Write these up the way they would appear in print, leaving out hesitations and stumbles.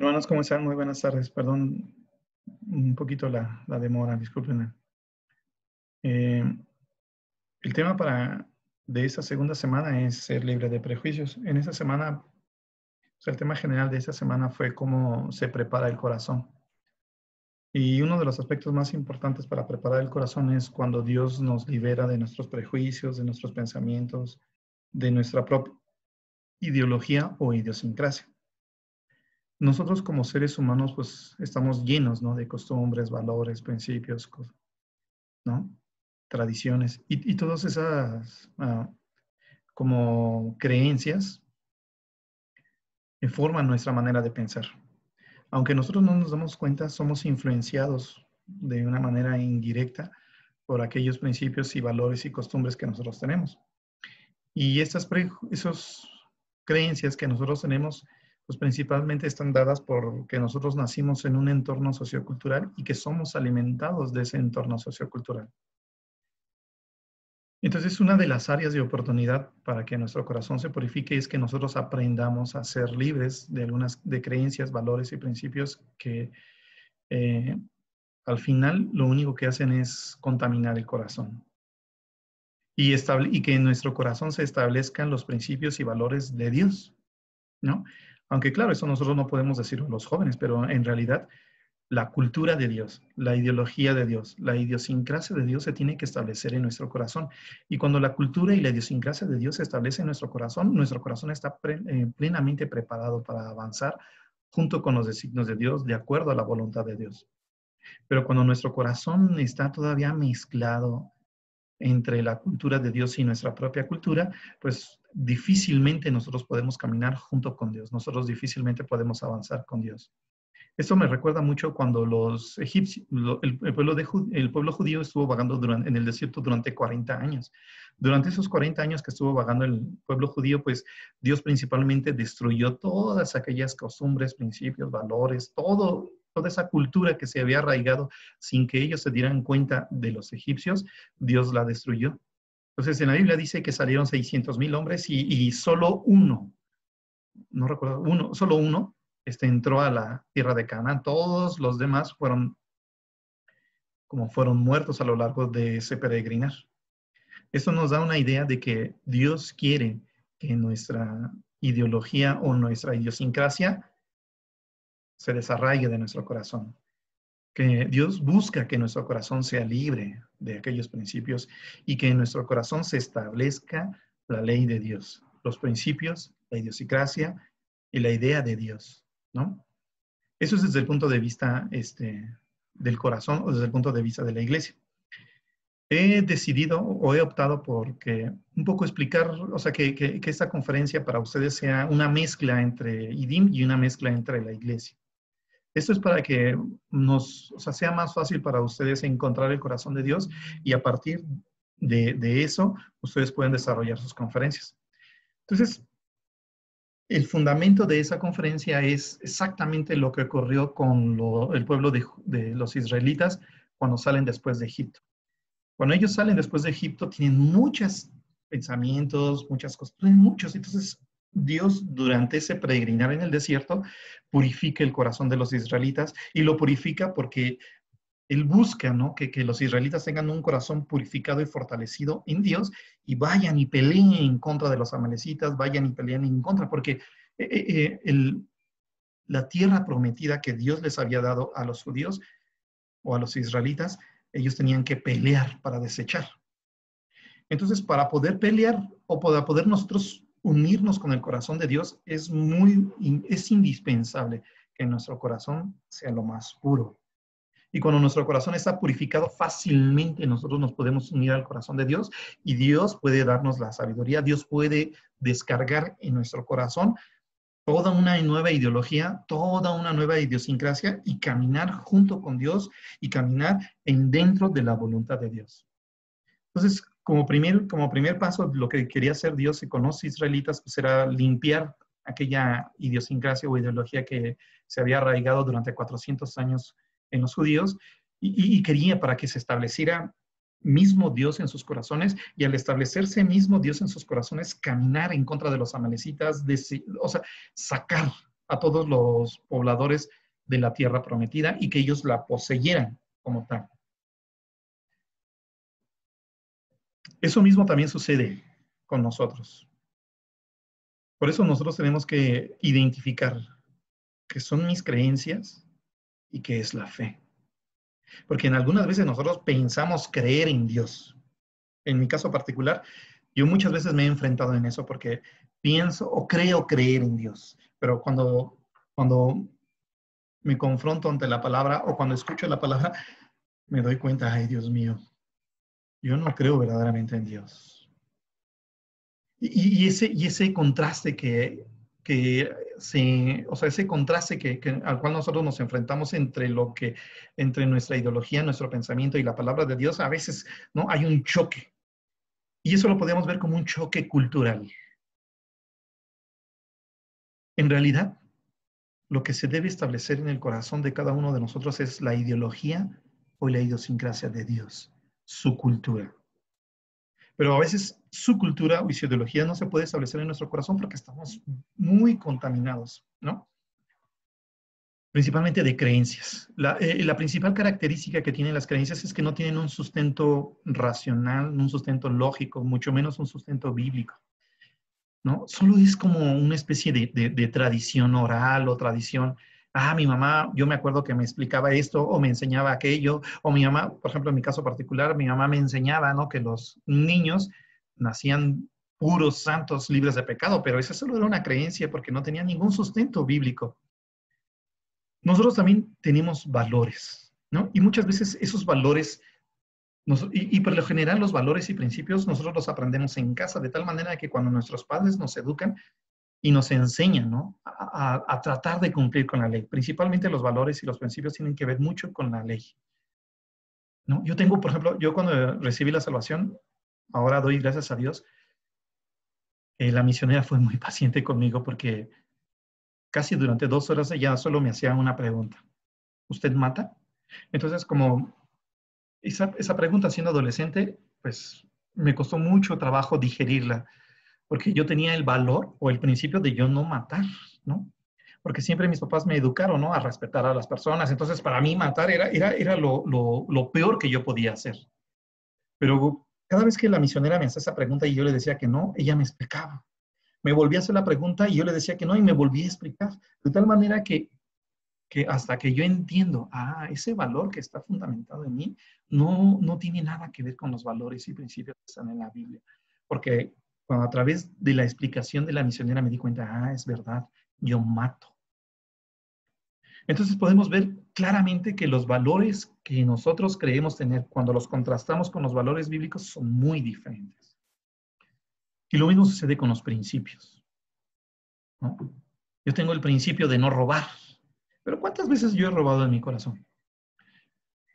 Hermanos, ¿cómo están? Muy buenas tardes. Perdón un poquito la demora, disculpen. Eh, el tema de esta segunda semana es ser libre de prejuicios. En esta semana, o sea, el tema general de esta semana fue cómo se prepara el corazón. Y uno de los aspectos más importantes para preparar el corazón es cuando Dios nos libera de nuestros prejuicios, de nuestros pensamientos, de nuestra propia ideología o idiosincrasia. Nosotros como seres humanos, pues estamos llenos, ¿no?, de costumbres, valores, principios, ¿no?, tradiciones y todas esas como creencias forman nuestra manera de pensar. Aunque nosotros no nos damos cuenta, somos influenciados de una manera indirecta por aquellos principios y valores y costumbres que nosotros tenemos. Y esas creencias que nosotros tenemos, pues principalmente están dadas porque nosotros nacimos en un entorno sociocultural y que somos alimentados de ese entorno sociocultural. Entonces, una de las áreas de oportunidad para que nuestro corazón se purifique es que nosotros aprendamos a ser libres de algunas de creencias, valores y principios que eh, al final lo único que hacen es contaminar el corazón. Y que en nuestro corazón se establezcan los principios y valores de Dios, ¿no? Aunque claro, eso nosotros no podemos decirlo a los jóvenes, pero en realidad la cultura de Dios, la ideología de Dios, la idiosincrasia de Dios se tiene que establecer en nuestro corazón. Y cuando la cultura y la idiosincrasia de Dios se establece en nuestro corazón está plenamente preparado para avanzar junto con los designios de Dios, de acuerdo a la voluntad de Dios. Pero cuando nuestro corazón está todavía mezclado entre la cultura de Dios y nuestra propia cultura, pues difícilmente nosotros podemos caminar junto con Dios, nosotros difícilmente podemos avanzar con Dios. Esto me recuerda mucho cuando los egipcios, el pueblo judío estuvo vagando en el desierto durante 40 años. Durante esos 40 años que estuvo vagando el pueblo judío, pues Dios principalmente destruyó todas aquellas costumbres, principios, valores, toda esa cultura que se había arraigado sin que ellos se dieran cuenta de los egipcios, Dios la destruyó. Entonces en la Biblia dice que salieron 600,000 hombres y solo uno, no recuerdo, solo uno, entró a la tierra de Canaán. Todos los demás fueron muertos a lo largo de ese peregrinar. Esto nos da una idea de que Dios quiere que nuestra ideología o nuestra idiosincrasia se desarraigue de nuestro corazón. Que Dios busca que nuestro corazón sea libre de aquellos principios y que en nuestro corazón se establezca la ley de Dios, los principios, la idiosincrasia y la idea de Dios, ¿no? Eso es desde el punto de vista del corazón o desde el punto de vista de la iglesia. He decidido o he optado por un poco explicar, o sea, que esta conferencia para ustedes sea una mezcla entre IDIM y una mezcla entre la iglesia. Esto es para que sea más fácil para ustedes encontrar el corazón de Dios y a partir de eso, ustedes pueden desarrollar sus conferencias. Entonces, el fundamento de esa conferencia es exactamente lo que ocurrió con el pueblo de los israelitas cuando salen después de Egipto. Cuando ellos salen después de Egipto, tienen muchos pensamientos, muchas costumbres, Entonces, Dios, durante ese peregrinar en el desierto, purifica el corazón de los israelitas y lo purifica porque Él busca, ¿no?, que los israelitas tengan un corazón purificado y fortalecido en Dios y vayan y peleen en contra de los amalecitas, vayan y peleen en contra, porque la tierra prometida que Dios les había dado a los judíos o a los israelitas, ellos tenían que pelear para desechar. Entonces, para poder pelear o para poder nosotros unirnos con el corazón de Dios, es indispensable que nuestro corazón sea lo más puro. Y cuando nuestro corazón está purificado, fácilmente nosotros nos podemos unir al corazón de Dios y Dios puede darnos la sabiduría, Dios puede descargar en nuestro corazón toda una nueva ideología, toda una nueva idiosincrasia y caminar junto con Dios y caminar dentro de la voluntad de Dios. Entonces, como primer paso, lo que quería hacer Dios con los israelitas pues era limpiar aquella idiosincrasia o ideología que se había arraigado durante 400 años en los judíos y quería para que se estableciera mismo Dios en sus corazones y al establecerse mismo Dios en sus corazones, caminar en contra de los amalecitas, sacar a todos los pobladores de la tierra prometida y que ellos la poseyeran como tal. Eso mismo también sucede con nosotros. Por eso nosotros tenemos que identificar qué son mis creencias y qué es la fe. Porque en algunas veces nosotros pensamos creer en Dios. En mi caso particular, yo muchas veces me he enfrentado en eso porque pienso o creo creer en Dios. Pero cuando me confronto ante la palabra o cuando escucho la palabra, me doy cuenta, ay Dios mío, yo no creo verdaderamente en Dios. Y ese contraste ese contraste al cual nosotros nos enfrentamos entre nuestra ideología, nuestro pensamiento y la palabra de Dios, a veces, ¿no? Hay un choque. Y eso lo podemos ver como un choque cultural. En realidad, lo que se debe establecer en el corazón de cada uno de nosotros es la ideología o la idiosincrasia de Dios, su cultura. Pero a veces su cultura o su ideología no se puede establecer en nuestro corazón porque estamos muy contaminados, ¿no? Principalmente de creencias. La principal característica que tienen las creencias es que no tienen un sustento racional, un sustento lógico, mucho menos un sustento bíblico, ¿no? Solo es como una especie de tradición oral o tradición. Ah, mi mamá, yo me acuerdo que me explicaba esto o me enseñaba aquello, o mi mamá, por ejemplo, en mi caso particular, mi mamá me enseñaba, ¿no? Que los niños nacían puros, santos, libres de pecado, pero esa solo era una creencia porque no tenía ningún sustento bíblico. Nosotros también tenemos valores, ¿no? Y muchas veces esos valores, y por lo general los valores y principios nosotros los aprendemos en casa, de tal manera que cuando nuestros padres nos educan y nos enseñan, ¿no? A tratar de cumplir con la ley. Principalmente los valores y los principios tienen que ver mucho con la ley, ¿no? Yo tengo, por ejemplo, yo cuando recibí la salvación, ahora doy gracias a Dios, la misionera fue muy paciente conmigo porque casi durante 2 horas ella solo me hacía una pregunta. ¿Usted mata? Entonces, como esa pregunta siendo adolescente, pues me costó mucho trabajo digerirla, porque yo tenía el valor o el principio de yo no matar, ¿no? Porque siempre mis papás me educaron, ¿no? A respetar a las personas. Entonces, para mí matar era lo peor que yo podía hacer. Pero cada vez que la misionera me hacía esa pregunta y yo le decía que no, ella me explicaba. Me volvía a hacer la pregunta y yo le decía que no y me volvía a explicar. De tal manera que hasta que yo entiendo, ese valor que está fundamentado en mí no tiene nada que ver con los valores y principios que están en la Biblia. Porque cuando a través de la explicación de la misionera me di cuenta, es verdad, yo mato. Entonces podemos ver claramente que los valores que nosotros creemos tener, cuando los contrastamos con los valores bíblicos, son muy diferentes. Y lo mismo sucede con los principios, ¿no? Yo tengo el principio de no robar, pero ¿cuántas veces yo he robado en mi corazón?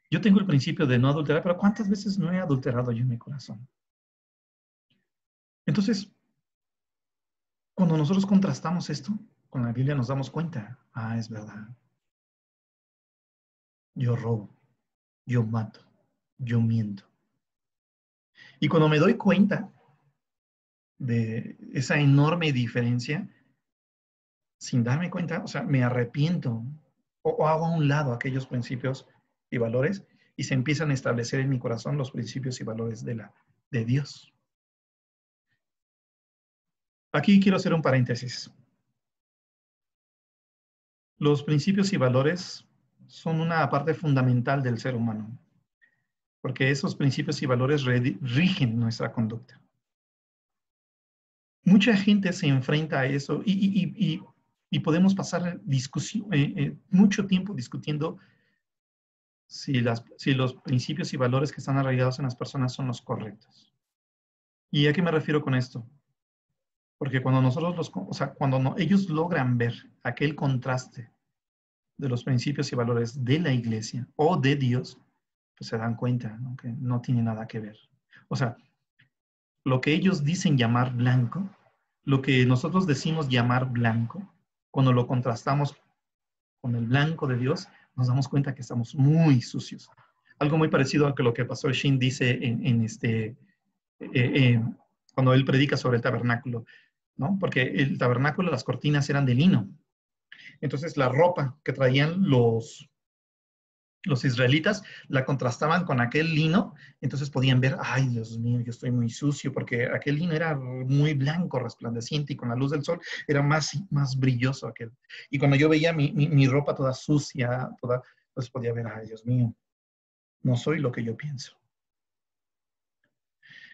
Yo tengo el principio de no adulterar, pero ¿cuántas veces no he adulterado yo en mi corazón? Entonces, cuando nosotros contrastamos esto con la Biblia, nos damos cuenta, es verdad. Yo robo, yo mato, yo miento. Y cuando me doy cuenta de esa enorme diferencia, sin darme cuenta, o sea, me arrepiento o hago a un lado aquellos principios y valores y se empiezan a establecer en mi corazón los principios y valores de Dios. Aquí quiero hacer un paréntesis. Los principios y valores son una parte fundamental del ser humano, porque esos principios y valores rigen nuestra conducta. Mucha gente se enfrenta a eso y podemos pasar mucho tiempo discutiendo si los principios y valores que están arraigados en las personas son los correctos. ¿Y a qué me refiero con esto? Porque cuando ellos logran ver aquel contraste de los principios y valores de la iglesia o de Dios, pues se dan cuenta, ¿no? Que no tiene nada que ver. O sea, lo que ellos dicen llamar blanco, lo que nosotros decimos llamar blanco, cuando lo contrastamos con el blanco de Dios, nos damos cuenta que estamos muy sucios. Algo muy parecido a lo que el pastor Shin dice cuando él predica sobre el tabernáculo, ¿no? Porque el tabernáculo, las cortinas eran de lino. Entonces la ropa que traían los israelitas la contrastaban con aquel lino, entonces podían ver, ay Dios mío, yo estoy muy sucio, porque aquel lino era muy blanco, resplandeciente, y con la luz del sol era más brilloso aquel. Y cuando yo veía mi ropa toda sucia, pues podía ver, ay Dios mío, no soy lo que yo pienso.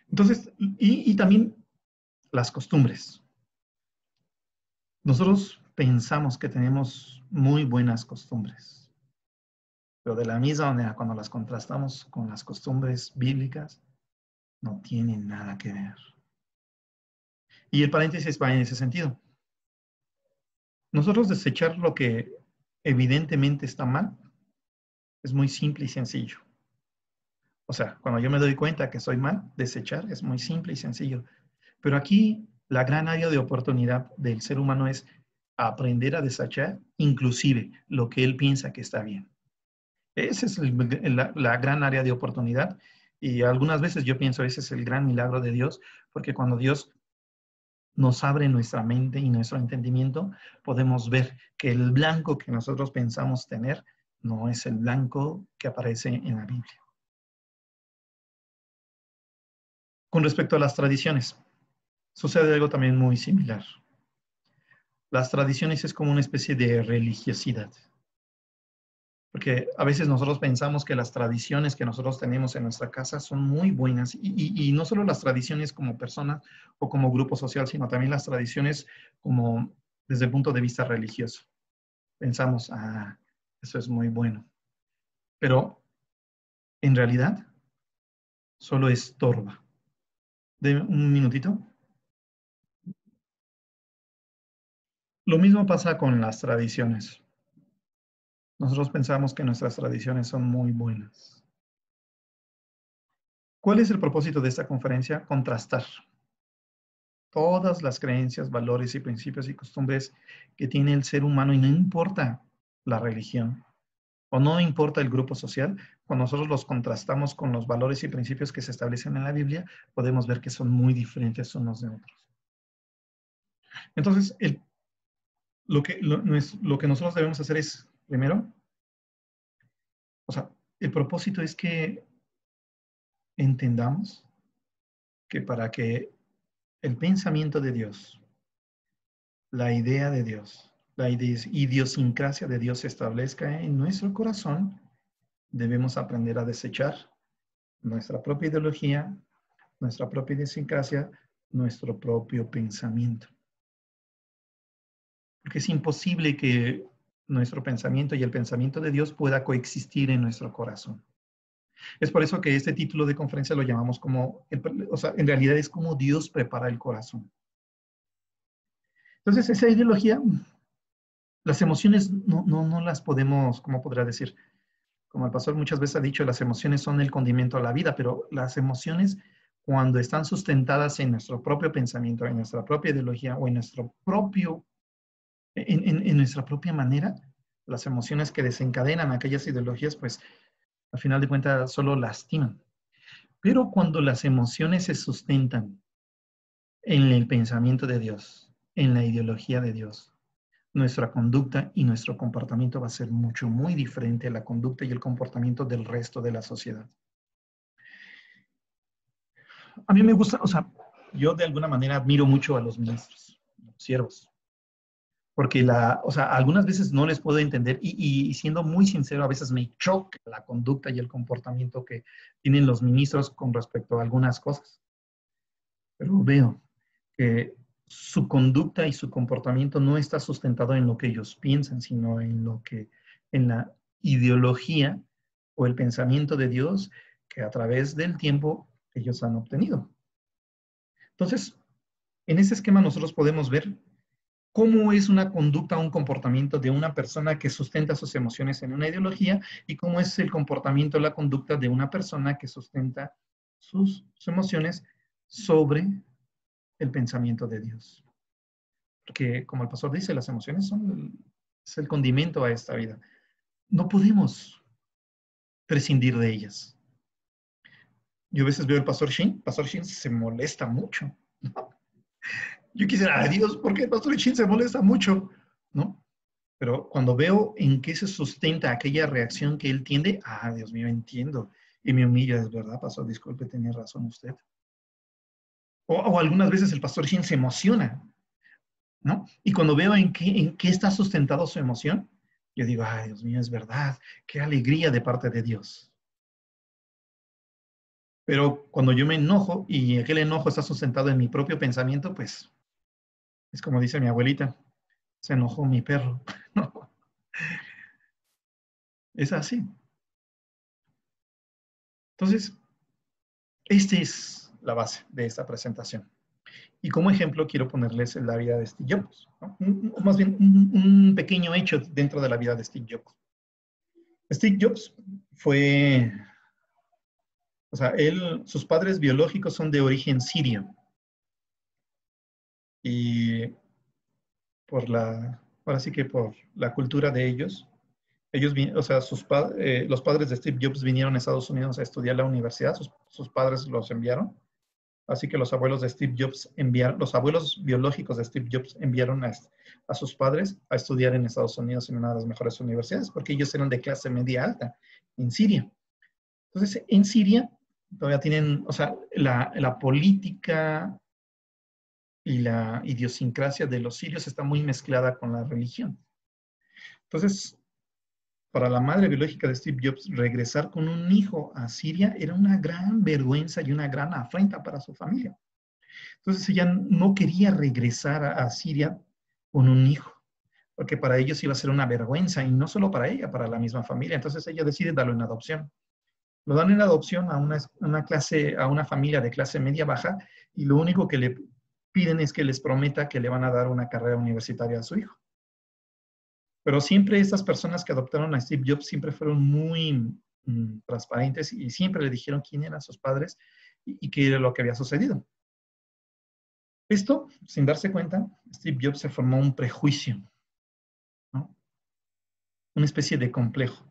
Entonces, y también las costumbres. Nosotros pensamos que tenemos muy buenas costumbres, pero de la misma manera, cuando las contrastamos con las costumbres bíblicas, no tienen nada que ver. Y el paréntesis va en ese sentido. Nosotros desechar lo que evidentemente está mal es muy simple y sencillo. O sea, cuando yo me doy cuenta que soy mal, desechar es muy simple y sencillo. Pero aquí la gran área de oportunidad del ser humano es aprender a desechar inclusive lo que él piensa que está bien. Esa es la gran área de oportunidad. Y algunas veces yo pienso, ese es el gran milagro de Dios, porque cuando Dios nos abre nuestra mente y nuestro entendimiento, podemos ver que el blanco que nosotros pensamos tener no es el blanco que aparece en la Biblia. Con respecto a las tradiciones, sucede algo también muy similar. Las tradiciones es como una especie de religiosidad. Porque a veces nosotros pensamos que las tradiciones que nosotros tenemos en nuestra casa son muy buenas y no solo las tradiciones como persona o como grupo social, sino también las tradiciones como desde el punto de vista religioso. Pensamos, eso es muy bueno. Pero en realidad solo estorba. De un minutito. Lo mismo pasa con las tradiciones. Nosotros pensamos que nuestras tradiciones son muy buenas. ¿Cuál es el propósito de esta conferencia? Contrastar todas las creencias, valores y principios y costumbres que tiene el ser humano y no importa la religión o no importa el grupo social, cuando nosotros los contrastamos con los valores y principios que se establecen en la Biblia, podemos ver que son muy diferentes unos de otros. Entonces, lo que nosotros debemos hacer es, primero, o sea, el propósito es que entendamos que para que el pensamiento de Dios, la idea de Dios, la idiosincrasia de Dios se establezca en nuestro corazón, debemos aprender a desechar nuestra propia ideología, nuestra propia idiosincrasia, nuestro propio pensamiento. Porque es imposible que nuestro pensamiento y el pensamiento de Dios pueda coexistir en nuestro corazón. Es por eso que este título de conferencia lo llamamos como, o sea, en realidad es como Dios prepara el corazón. Entonces, esa ideología, las emociones no las podemos, ¿cómo podrá decir? Como el pastor muchas veces ha dicho, las emociones son el condimento a la vida, pero las emociones, cuando están sustentadas en nuestro propio pensamiento, en nuestra propia ideología o en nuestro propio, en nuestra propia manera, las emociones que desencadenan aquellas ideologías, pues al final de cuentas solo lastiman. Pero cuando las emociones se sustentan en el pensamiento de Dios, en la ideología de Dios, nuestra conducta y nuestro comportamiento va a ser mucho, muy diferente a la conducta y el comportamiento del resto de la sociedad. A mí me gusta, o sea, yo de alguna manera admiro mucho a los ministros, los siervos, porque o sea, algunas veces no les puedo entender y siendo muy sincero, a veces me choca la conducta y el comportamiento que tienen los ministros con respecto a algunas cosas. Pero veo que su conducta y su comportamiento no está sustentado en lo que ellos piensan, sino en la ideología o el pensamiento de Dios que a través del tiempo ellos han obtenido. Entonces, en ese esquema nosotros podemos ver cómo es una conducta, un comportamiento de una persona que sustenta sus emociones en una ideología y cómo es el comportamiento, la conducta de una persona que sustenta sus emociones sobre el pensamiento de Dios. Porque, como el pastor dice, las emociones es el condimento a esta vida. No podemos prescindir de ellas. Yo a veces veo al Pastor Shin se molesta mucho, ¿no? Yo quisiera, ay Dios, ¿por qué el Pastor Shin se molesta mucho? ¿No? Pero cuando veo en qué se sustenta aquella reacción que él tiende, Dios mío, entiendo. Y me humilla, es verdad, pastor, disculpe, tenía razón usted. O algunas veces el pastor Shin se emociona, ¿no? Y cuando veo en qué está sustentado su emoción, yo digo, Dios mío, es verdad, qué alegría de parte de Dios. Pero cuando yo me enojo y aquel enojo está sustentado en mi propio pensamiento, pues es como dice mi abuelita, se enojó mi perro. No, es así. Entonces, esta es la base de esta presentación. Y como ejemplo quiero ponerles la vida de Steve Jobs, ¿no? Más bien un pequeño hecho dentro de la vida de Steve Jobs. Steve Jobs fue, o sea, sus padres biológicos son de origen sirio. Y ahora sí que por la cultura de ellos, o sea, los padres de Steve Jobs vinieron a Estados Unidos a estudiar la universidad, sus padres los enviaron. Así que los abuelos de Steve Jobs los abuelos biológicos de Steve Jobs enviaron a sus padres a estudiar en Estados Unidos en una de las mejores universidades, porque ellos eran de clase media alta en Siria. Entonces, en Siria todavía tienen, o sea, la política y la idiosincrasia de los sirios está muy mezclada con la religión. Entonces, para la madre biológica de Steve Jobs, regresar con un hijo a Siria era una gran vergüenza y una gran afrenta para su familia. Entonces ella no quería regresar a Siria con un hijo, porque para ellos iba a ser una vergüenza, y no solo para ella, para la misma familia. Entonces ella decide darlo en adopción. Lo dan en adopción a una familia de clase media baja, y lo único que le piden es que les prometa que le van a dar una carrera universitaria a su hijo. Pero siempre estas personas que adoptaron a Steve Jobs siempre fueron muy transparentes y siempre le dijeron quién eran sus padres y qué era lo que había sucedido. Esto, sin darse cuenta, Steve Jobs se formó un prejuicio, ¿no? Una especie de complejo.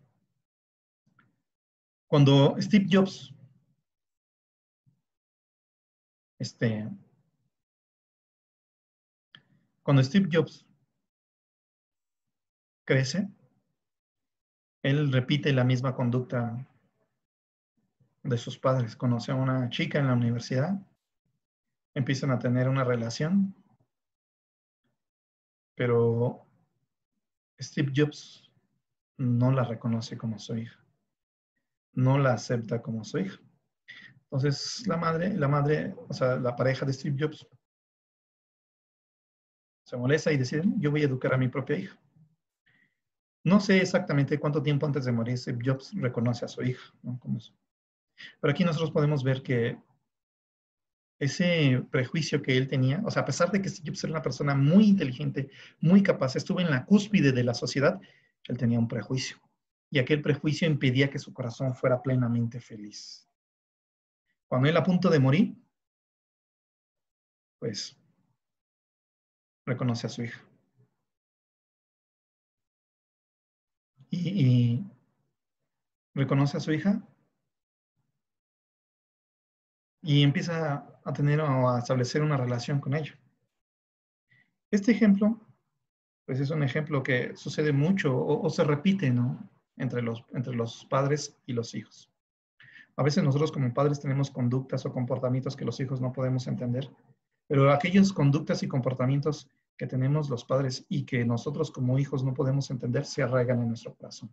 Cuando Steve Jobs, este, cuando Steve Jobs crece, él repite la misma conducta de sus padres. Conoce a una chica en la universidad, empiezan a tener una relación, pero Steve Jobs no la reconoce como su hija, no la acepta como su hija. Entonces o sea, la pareja de Steve Jobs se molesta y decide, yo voy a educar a mi propia hija. No sé exactamente cuánto tiempo antes de morir Steve Jobs reconoce a su hija, ¿no? Pero aquí nosotros podemos ver que ese prejuicio que él tenía, o sea, a pesar de que Steve Jobs era una persona muy inteligente, muy capaz, estuvo en la cúspide de la sociedad, él tenía un prejuicio. Y aquel prejuicio impedía que su corazón fuera plenamente feliz. Cuando él a punto de morir, pues reconoce a su hija. Y reconoce a su hija y empieza a tener o a establecer una relación con ella. Este ejemplo, pues es un ejemplo que sucede mucho o se repite, ¿no? Entre los padres y los hijos. A veces nosotros como padres tenemos conductas o comportamientos que los hijos no podemos entender, pero aquellas conductas y comportamientos que tenemos los padres y que nosotros como hijos no podemos entender se arraigan en nuestro corazón.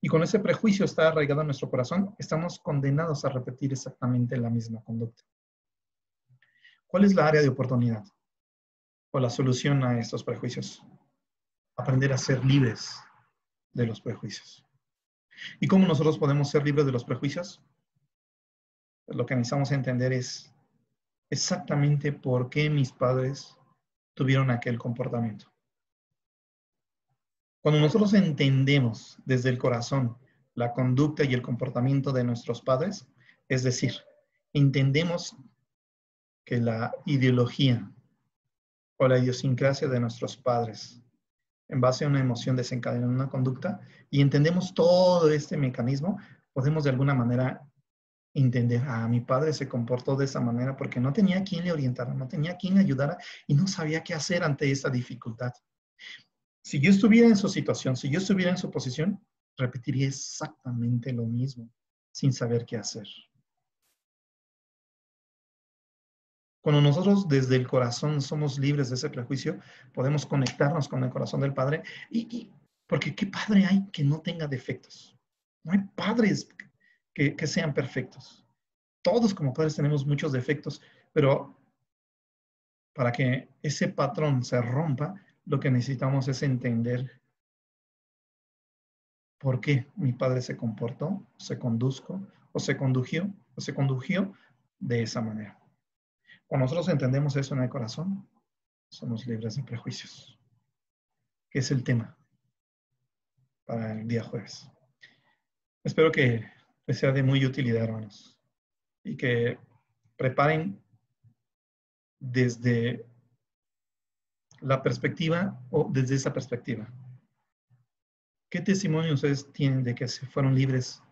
Y con ese prejuicio está arraigado en nuestro corazón, estamos condenados a repetir exactamente la misma conducta. ¿Cuál es la área de oportunidad o la solución a estos prejuicios? Aprender a ser libres de los prejuicios. ¿Y cómo nosotros podemos ser libres de los prejuicios? Pues lo que necesitamos entender es exactamente por qué mis padres tuvieron aquel comportamiento. Cuando nosotros entendemos desde el corazón la conducta y el comportamiento de nuestros padres, es decir, entendemos que la ideología o la idiosincrasia de nuestros padres en base a una emoción desencadena una conducta y entendemos todo este mecanismo, podemos de alguna manera entender, mi padre se comportó de esa manera porque no tenía quien le orientara, no tenía quien le ayudara y no sabía qué hacer ante esta dificultad. Si yo estuviera en su situación, si yo estuviera en su posición, repetiría exactamente lo mismo, sin saber qué hacer. Cuando nosotros desde el corazón somos libres de ese prejuicio, podemos conectarnos con el corazón del Padre. Porque ¿qué padre hay que no tenga defectos? No hay padres que sean perfectos. Todos como padres tenemos muchos defectos, pero para que ese patrón se rompa, lo que necesitamos es entender por qué mi padre se comportó, se conduzco, o se condujo de esa manera. Cuando nosotros entendemos eso en el corazón, somos libres de prejuicios, que es el tema para el día jueves. Espero que les sea de muy utilidad, hermanos, y que preparen desde la perspectiva o desde esa perspectiva. ¿Qué testimonio ustedes tienen de que se fueron libres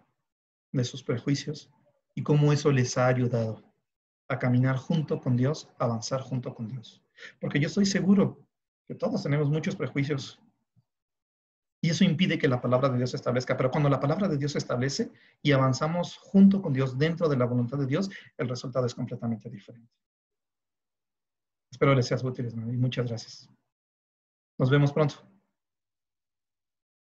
de sus prejuicios y cómo eso les ha ayudado a caminar junto con Dios, avanzar junto con Dios? Porque yo estoy seguro que todos tenemos muchos prejuicios y eso impide que la palabra de Dios se establezca. Pero cuando la palabra de Dios se establece y avanzamos junto con Dios dentro de la voluntad de Dios, el resultado es completamente diferente. Espero les sea útil, ¿no? Y muchas gracias. Nos vemos pronto.